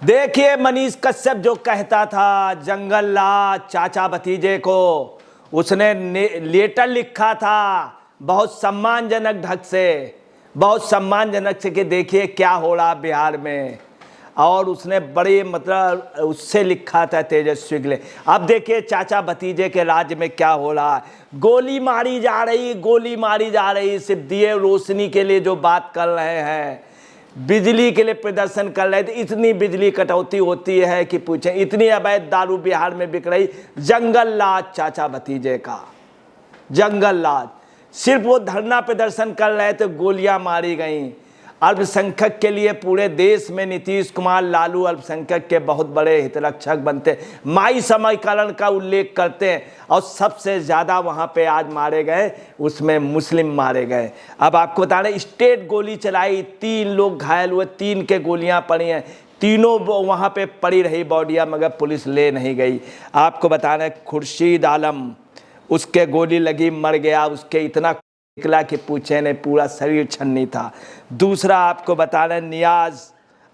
देखिए मनीष कश्यप जो कहता था जंगल राज चाचा भतीजे को, उसने लेटर लिखा था बहुत सम्मानजनक ढंग से, बहुत सम्मानजनक से कि देखिए क्या हो रहा बिहार में। और उसने बड़े मतलब उससे लिखा था तेजस्वी के लिए। अब देखिए चाचा भतीजे के राज्य में क्या हो रहा है। गोली मारी जा रही, गोली मारी जा रही। सिर्फ दिए रोशनी के लिए जो बात कर रहे हैं, बिजली के लिए प्रदर्शन कर रहे थे। इतनी बिजली कटौती होती है कि पूछें। इतनी अवैध दारू बिहार में बिक रही। जंगल राज चाचा भतीजे का, जंगल राज। सिर्फ वो धरना प्रदर्शन कर रहे थे, गोलियां मारी गईं। अल्पसंख्यक के लिए पूरे देश में नीतीश कुमार लालू अल्पसंख्यक के बहुत बड़े हितरक्षक बनते, माई समीकरण का उल्लेख करते हैं। और सबसे ज़्यादा वहाँ पे आज मारे गए, उसमें मुस्लिम मारे गए। अब आपको बता रहे, स्टेट गोली चलाई, 3 लोग घायल हुए, 3 के गोलियाँ पड़ी हैं, तीनों वहाँ पे पड़ी रही बॉडियाँ, मगर पुलिस ले नहीं गई। आपको बता रहे खुर्शीद आलम, उसके गोली लगी, मर गया। उसके इतना निकला कि पूछे ने, पूरा शरीर छन्नी था। दूसरा आपको बता रहे नियाज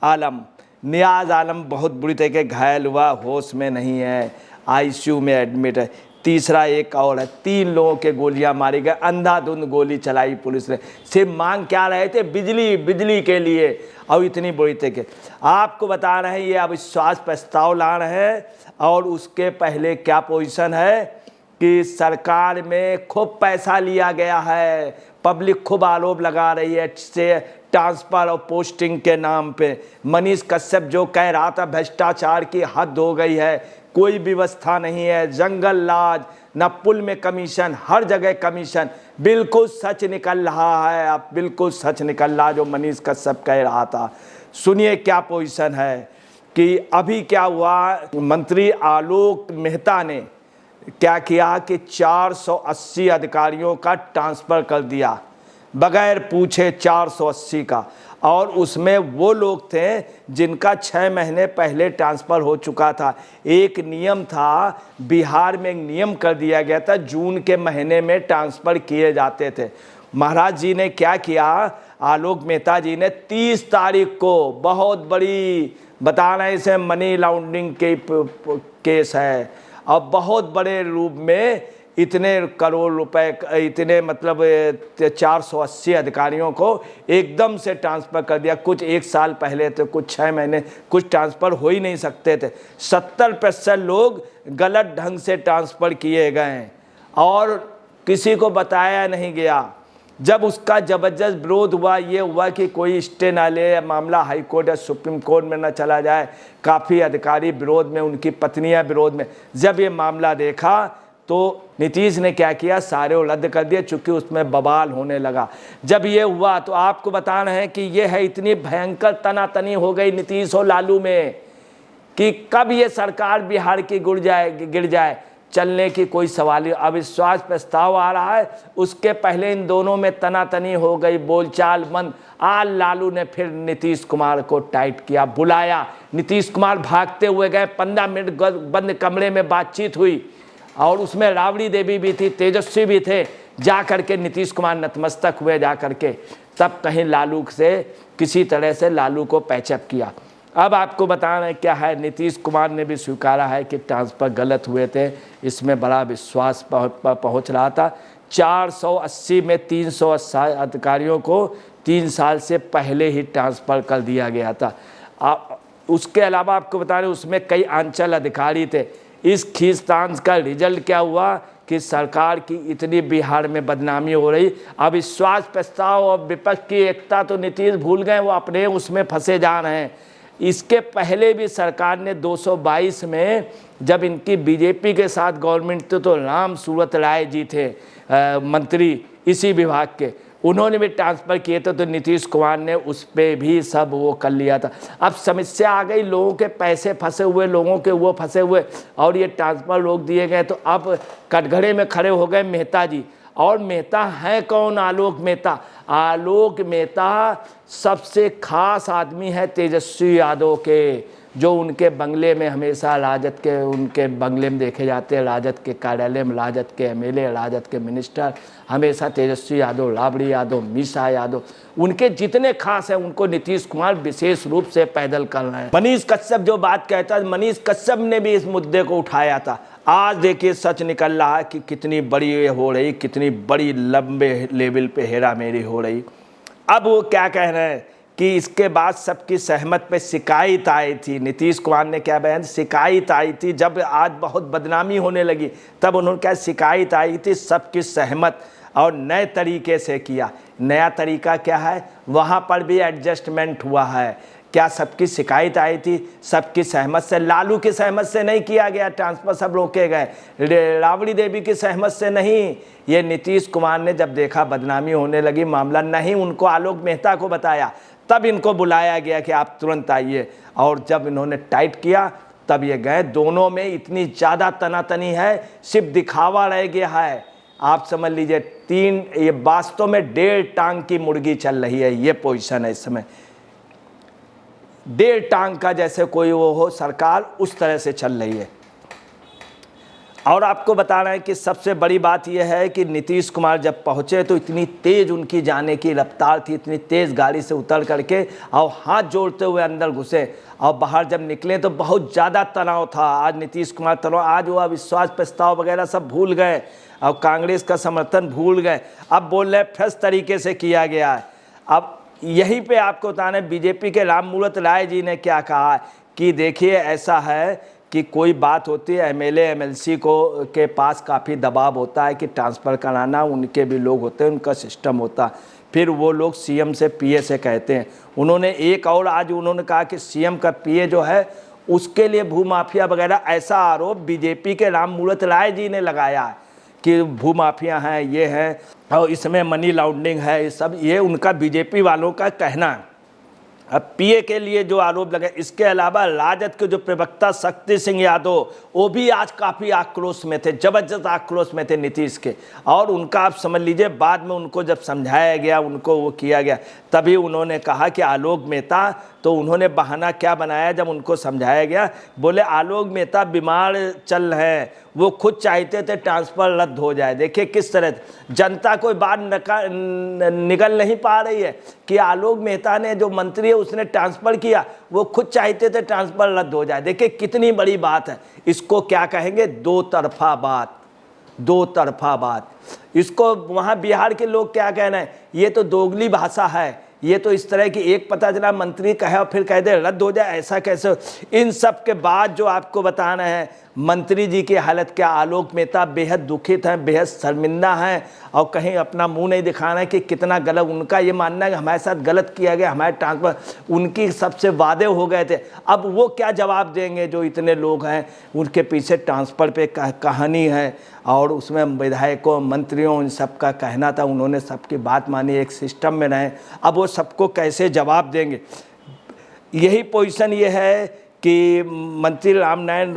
आलम, नियाज आलम बहुत बुरी तरीके घायल हुआ, होश में नहीं है, आईसीयू में एडमिट है। तीसरा एक और है। 3 लोगों के गोलियां मारी गए, अंधाधुंध गोली चलाई पुलिस ने। सिर्फ मांग क्या रहे थे, बिजली, बिजली के लिए। और इतनी बुरी तरीके आपको बता रहे हैं ये अविश्वास प्रस्ताव ला रहे हैं। और उसके पहले क्या पोजीशन है कि सरकार में खूब पैसा लिया गया है, पब्लिक खूब आरोप लगा रही है से ट्रांसफर और पोस्टिंग के नाम पे। मनीष कश्यप जो कह रहा था भ्रष्टाचार की हद हो गई है, कोई व्यवस्था नहीं है, जंगल राज, न पुल में कमीशन, हर जगह कमीशन। बिल्कुल सच निकल रहा है, अब बिल्कुल सच निकल रहा जो मनीष कश्यप कह रहा था। सुनिए क्या पोजीशन है कि अभी क्या हुआ। मंत्री आलोक मेहता ने क्या किया कि 480 अधिकारियों का ट्रांसफ़र कर दिया, बगैर पूछे 480 का। और उसमें वो लोग थे जिनका 6 महीने पहले ट्रांसफ़र हो चुका था। एक नियम था, बिहार में एक नियम कर दिया गया था, जून के महीने में ट्रांसफ़र किए जाते थे। महाराज जी ने क्या किया, आलोक मेहता जी ने 30 तारीख को, बहुत बड़ी बता रहे हैं इसे मनी लॉन्ड्रिंग के केस है, और बहुत बड़े रूप में इतने करोड़ रुपए, इतने मतलब 480 अधिकारियों को एकदम से ट्रांसफ़र कर दिया। कुछ 1 साल पहले थे, कुछ 6 महीने, कुछ ट्रांसफ़र हो ही नहीं सकते थे। 70% लोग गलत ढंग से ट्रांसफ़र किए गए और किसी को बताया नहीं गया। जब उसका ज़बरदस्त विरोध हुआ, ये हुआ कि कोई स्टे ना ले, मामला हाई कोर्ट या सुप्रीम कोर्ट में ना चला जाए। काफ़ी अधिकारी विरोध में, उनकी पत्नियां विरोध में। जब ये मामला देखा तो नीतीश ने क्या किया, सारे रद्द कर दिए, चूँकि उसमें बवाल होने लगा। जब ये हुआ तो आपको बता रहे हैं कि ये है, इतनी भयंकर तनातनी हो गई नीतीश और लालू में कि कब ये सरकार बिहार की गिर जाए, चलने की कोई सवाल नहीं। अविश्वास प्रस्ताव आ रहा है, उसके पहले इन दोनों में तनातनी हो गई, बोलचाल बंद। आज लालू ने फिर नीतीश कुमार को टाइट किया, बुलाया। नीतीश कुमार भागते हुए गए, 15 मिनट बंद कमरे में बातचीत हुई, और उसमें राबड़ी देवी भी थी, तेजस्वी भी थे। जा करके नीतीश कुमार नतमस्तक हुए जा करके, तब कहीं लालू से किसी तरह से लालू को पैचअप किया। अब आपको बता रहे हैं क्या है, नीतीश कुमार ने भी स्वीकारा है कि ट्रांसफ़र गलत हुए थे, इसमें बड़ा विश्वास पहुंच रहा था। 480 में 380 अधिकारियों को 3 साल से पहले ही ट्रांसफ़र कर दिया गया था। उसके अलावा आपको बता रहे उसमें कई अंचल अधिकारी थे। इस खींचतान का रिजल्ट क्या हुआ कि सरकार की इतनी बिहार में बदनामी हो रही। अविश्वास प्रस्ताव और विपक्ष की एकता तो नीतीश भूल गए, वो अपने उसमें फंसे जा रहे हैं। इसके पहले भी सरकार ने 222 में जब इनकी बीजेपी के साथ गवर्नमेंट तो राम सूरत राय जी थे मंत्री इसी विभाग के, उन्होंने भी ट्रांसफ़र किए थे, तो नीतीश कुमार ने उस पर भी सब वो कर लिया था। अब समस्या आ गई, लोगों के पैसे फंसे हुए, लोगों के वो फंसे हुए, और ये ट्रांसफ़र रोक दिए गए। तो अब कटघरे में खड़े हो गए मेहता जी। और मेहता हैं कौन? आलोक मेहता। आलोक मेहता सबसे खास आदमी है तेजस्वी यादव के, जो उनके बंगले में हमेशा राजद के, उनके बंगले में देखे जाते हैं, राजद के कार्यालय में राजद के एमएलए, राजद के मिनिस्टर, हमेशा तेजस्वी यादव, राबड़ी यादव, मीसा यादव, उनके जितने खास हैं उनको नीतीश कुमार विशेष रूप से पैदल कर रहे हैं। मनीष कश्यप जो बात कहता है, मनीष कश्यप ने भी इस मुद्दे को उठाया था। आज देखिए सच निकल रहा है कि कितनी बड़ी ये हो रही, कितनी बड़ी लंबे लेवल पे हेरा मेरी हो रही। अब वो क्या कह रहे हैं कि इसके बाद सबकी सहमत पे शिकायत आई थी। नीतीश कुमार ने क्या बयान, शिकायत आई थी, जब आज बहुत बदनामी होने लगी तब उन्होंने क्या, शिकायत आई थी, सबकी सहमत और नए तरीके से किया। नया तरीका क्या है, वहाँ पर भी एडजस्टमेंट हुआ है। क्या सबकी शिकायत आई थी, सबकी सहमत से, लालू की सहमत से नहीं किया गया ट्रांसफर, सब रोके गए, राबड़ी देवी की सहमत से नहीं। ये नीतीश कुमार ने जब देखा बदनामी होने लगी, मामला नहीं उनको आलोक मेहता को बताया, तब इनको बुलाया गया कि आप तुरंत आइए, और जब इन्होंने टाइट किया तब ये गए। दोनों में इतनी ज़्यादा तनातनी है, सिर्फ दिखावा रह गया है। आप समझ लीजिए तीन, ये वास्तव में 1.5 टांग की मुर्गी चल रही है, ये पोजीशन है इस समय। 1.5 टांग का जैसे कोई वो हो सरकार, उस तरह से चल रही है। और आपको बता रहे हैं कि सबसे बड़ी बात यह है कि नीतीश कुमार जब पहुंचे तो इतनी तेज उनकी जाने की रफ्तार थी, इतनी तेज गाड़ी से उतर करके और हाथ जोड़ते हुए अंदर घुसे, और बाहर जब निकले तो बहुत ज़्यादा तनाव था। आज नीतीश कुमार तनाव, आज वो अविश्वास प्रस्ताव वगैरह सब भूल गए और कांग्रेस का समर्थन भूल गए। अब बोल रहे फ्रेश तरीके से किया गया है। अब यहीं पे आपको बताना है बीजेपी के राममूर्त राय जी ने क्या कहा कि देखिए ऐसा है कि कोई बात होती है, एमएलए एमएलसी को के पास काफ़ी दबाव होता है कि ट्रांसफ़र कराना, उनके भी लोग होते हैं, उनका सिस्टम होता है, फिर वो लोग सीएम से पीए से कहते हैं। उन्होंने एक और आज उन्होंने कहा कि सीएम का पीए जो है उसके लिए भूमाफिया वगैरह, ऐसा आरोप बीजेपी के राममूर्त राय जी ने लगाया है कि भूमाफिया हैं, ये हैं और इसमें मनी लॉन्ड्रिंग है, ये सब ये उनका बीजेपी वालों का कहना है। अब पीए के लिए जो आरोप लगे, इसके अलावा राजद के जो प्रवक्ता शक्ति सिंह यादव, वो भी आज काफ़ी आक्रोश में थे, जबरदस्त आक्रोश में थे नीतीश के, और उनका आप समझ लीजिए बाद में उनको जब समझाया गया, उनको वो किया गया, तभी उन्होंने कहा कि आलोक मेहता, तो उन्होंने बहाना क्या बनाया जब उनको समझाया गया, बोले आलोक मेहता बीमार चल रहे हैं, वो खुद चाहते थे ट्रांसफ़र रद्द हो जाए। देखिए किस तरह जनता कोई बात निकल नहीं पा रही है कि आलोक मेहता ने जो मंत्री है उसने ट्रांसफ़र किया, वो खुद चाहते थे ट्रांसफ़र रद्द हो जाए। देखिए कितनी बड़ी बात है, इसको क्या कहेंगे, दो तरफा बात, दो तरफा बात। इसको वहाँ बिहार के लोग क्या कह रहे हैं, ये तो दोगली भाषा है, ये तो इस तरह की एक पता चला मंत्री कहे और फिर कह दे रद्द हो जाए, ऐसा कैसे। इन सब के बाद जो आपको बताना है मंत्री जी की हालत क्या, आलोक मेहता बेहद दुखित हैं, बेहद शर्मिंदा हैं, और कहीं अपना मुंह नहीं दिखाना है कि कितना गलत, उनका ये मानना है कि हमारे साथ गलत किया गया, हमारे ट्रांसफर, उनकी सबसे वादे हो गए थे। अब वो क्या जवाब देंगे, जो इतने लोग हैं उनके पीछे ट्रांसफ़र पे कहानी है, और उसमें विधायकों मंत्रियों इन सब का कहना था, उन्होंने सबकी बात मानी, एक सिस्टम में रहे, अब वो सबको कैसे जवाब देंगे। यही पोजीशन ये है कि मंत्री रामनारायण,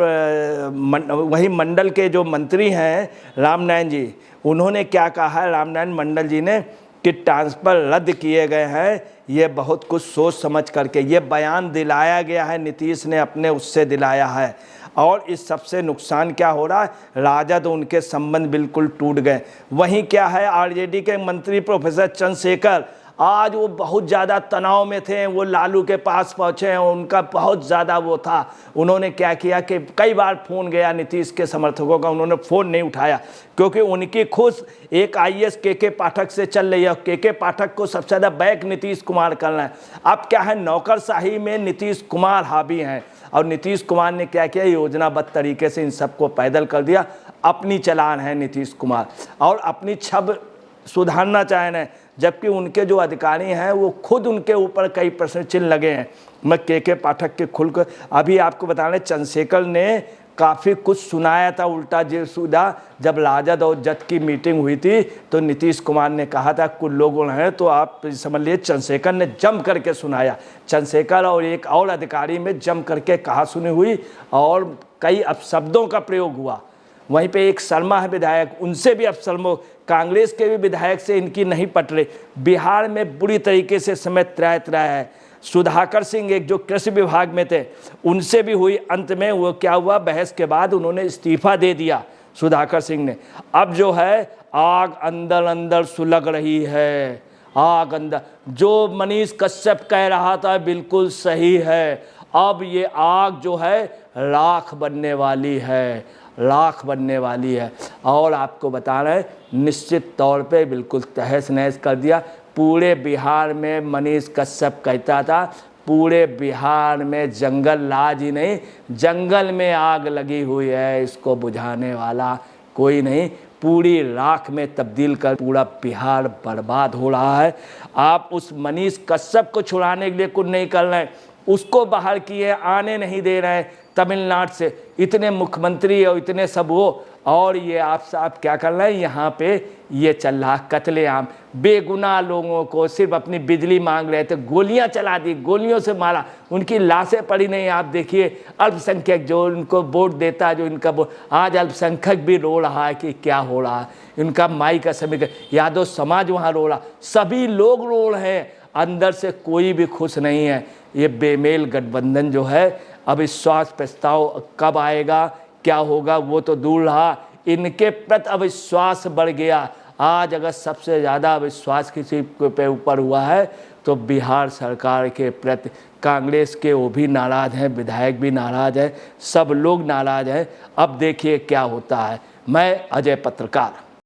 वही मंडल के जो मंत्री हैं रामनारायण जी, उन्होंने क्या कहा है रामनारायण मंडल जी ने कि ट्रांसफ़र रद्द किए गए हैं, ये बहुत कुछ सोच समझ करके, ये बयान दिलाया गया है, नीतीश ने अपने उससे दिलाया है। और इस सबसे नुकसान क्या हो रहा है, राजद उनके संबंध बिल्कुल टूट गए। वहीं क्या है, आरजेडी के मंत्री प्रोफेसर चंद्रशेखर आज वो बहुत ज़्यादा तनाव में थे, वो लालू के पास पहुँचे हैं, उनका बहुत ज़्यादा वो था। उन्होंने क्या किया कि कई बार फ़ोन गया नीतीश के समर्थकों का, उन्होंने फ़ोन नहीं उठाया, क्योंकि उनकी खुश एक आईएएस के पाठक से चल रही है, के पाठक को सबसे ज़्यादा बैक नीतीश कुमार करना है। अब क्या है, नौकरशाही में नीतीश कुमार हावी हैं, और नीतीश कुमार ने क्या किया, योजनाबद्ध तरीके से इन सबको पैदल कर दिया। अपनी चलान है नीतीश कुमार, और अपनी छब सुधारना चाह रहे हैं, जबकि उनके जो अधिकारी हैं वो खुद उनके ऊपर कई प्रश्न चिन्ह लगे हैं। मैं के पाठक के खुल कर अभी आपको बता रहे, चंद्रशेखर ने काफ़ी कुछ सुनाया था उल्टा सीधा। जब राजद और जद की मीटिंग हुई थी तो नीतीश कुमार ने कहा था कुछ लोग हैं, तो आप समझ लीजिए चंद्रशेखर ने जम करके सुनाया। चंद्रशेखर और एक और अधिकारी में जम करके कहा सुनी हुई, और कई अपशब्दों का प्रयोग हुआ। वहीं पे एक शर्मा है विधायक, उनसे भी अपशब्दों, कांग्रेस के भी विधायक से इनकी नहीं पट रही। बिहार में बुरी तरीके से समय त्राय है। सुधाकर सिंह एक जो कृषि विभाग में थे, उनसे भी हुई। अंत में वो क्या हुआ, बहस के बाद उन्होंने इस्तीफा दे दिया सुधाकर सिंह ने। अब जो है आग अंदर अंदर सुलग रही है, आग अंदर। जो मनीष कश्यप कह रहा था बिल्कुल सही है, अब ये आग जो है राख बनने वाली है, राख बनने वाली है। और आपको बता रहे हैं, निश्चित तौर पे बिल्कुल तहस नहस कर दिया पूरे बिहार में। मनीष कश्यप कहता था पूरे बिहार में जंगल राज ही नहीं, जंगल में आग लगी हुई है, इसको बुझाने वाला कोई नहीं, पूरी राख में तब्दील कर पूरा बिहार बर्बाद हो रहा है। आप उस मनीष कश्यप को छुड़ाने के लिए कुछ नहीं कर रहे हैं, उसको बाहर किए, आने नहीं दे रहे हैं तमिलनाडु से, इतने मुख्यमंत्री और इतने सब वो, और ये आप क्या कर रहे हैं, यहाँ पे ये चल रहा कत्लेआम। बेगुनाह लोगों को सिर्फ अपनी बिजली मांग रहे थे, गोलियां चला दी, गोलियों से मारा, उनकी लाशें पड़ी नहीं। आप देखिए अल्पसंख्यक जो उनको वोट देता है, जो इनका आज अल्पसंख्यक भी रो रहा है कि क्या हो रहा है, इनका माई का समीकरण, यादव समाज वहाँ रो रहा, सभी लोग रो रहे हैं, अंदर से कोई भी खुश नहीं है। ये बेमेल गठबंधन जो है, अविश्वास प्रस्ताव कब आएगा, क्या होगा, वो तो दूर रहा, इनके प्रति अविश्वास बढ़ गया। आज अगर सबसे ज़्यादा अविश्वास किसी पे ऊपर हुआ है तो बिहार सरकार के प्रति कांग्रेस के वो भी नाराज़ हैं, विधायक भी नाराज़ हैं, सब लोग नाराज़ हैं। अब देखिए क्या होता है। मैं अजय पत्रकार।